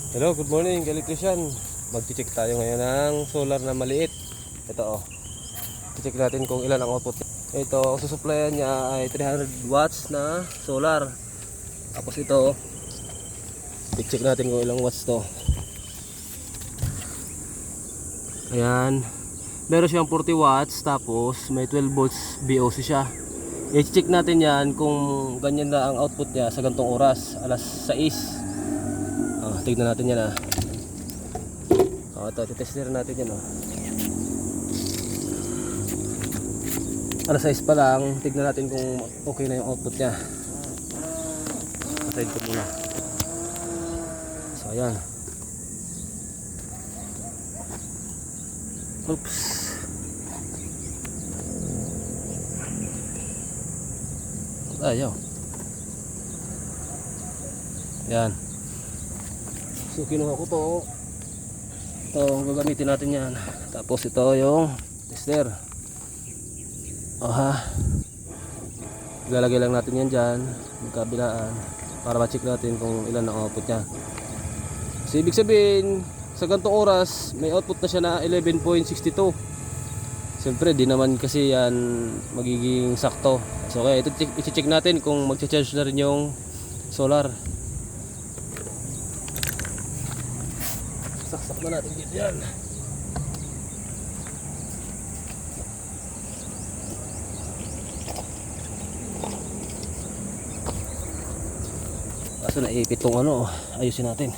Hello, good morning, electrician. Mag-check tayo ngayon ng solar na maliit. Ito check natin kung ilan ang output. Ito, ang susuplayan niya ay 300 watts na solar. Tapos ito, check natin kung ilang watts to. Ayan. Meron siyang 40 watts, tapos may 12 volts BOC siya. I-check natin yan kung ganyan na ang output niya sa gantong oras, alas 6. Tignan natin yan ito, titester natin yan alas 6 pa lang. Tignan natin kung okay na yung output niya. Aside ko muna. So ayan. Oops. Ayaw. Yan. So kinuha ko to. Ito gagamitin natin yan. Tapos ito yung tester. Ilalagay lang natin yan dyan, magkabilaan, para ma-check natin kung ilan ang output nya. So ibig sabihin, sa ganitong oras may output na siya na 11.62. Siyempre di naman kasi yan magiging sakto. So kaya ito i-check natin kung mag-charge na rin yung solar. Saksak na natin dito yan. Kaso naipit tong ayusin natin.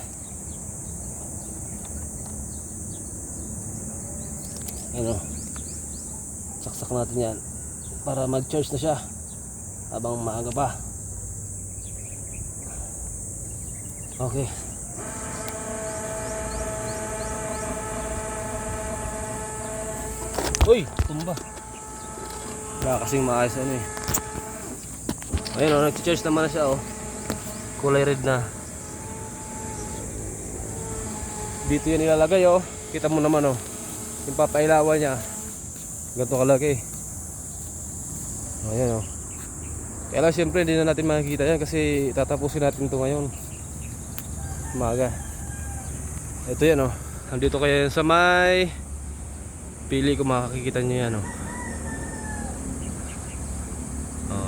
Saksak natin yan para mag-charge na siya habang maaga pa. Okay. Uy, tumba. Wala kasing maayos Ayun nag-charge naman na siya kulay red na. Dito yan ilalagay Kita mo naman yung papailawan niya. Ganito kalaki. Ayan Kaya lang siyempre hindi na natin makikita yan kasi tatapusin natin ito ngayon umaga. Ito yan Nandito kayo sa may pili ko, makikita nyo yan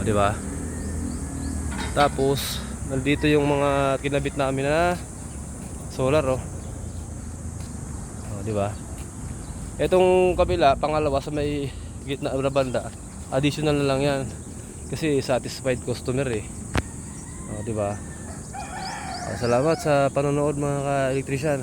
di ba? Tapos nandito yung mga kinabit namin na solar di ba? Etong kabila, pangalawa sa may gitna na banda, additional na lang yan kasi satisfied customer di ba? Salamat sa panonood mga ka-electrician.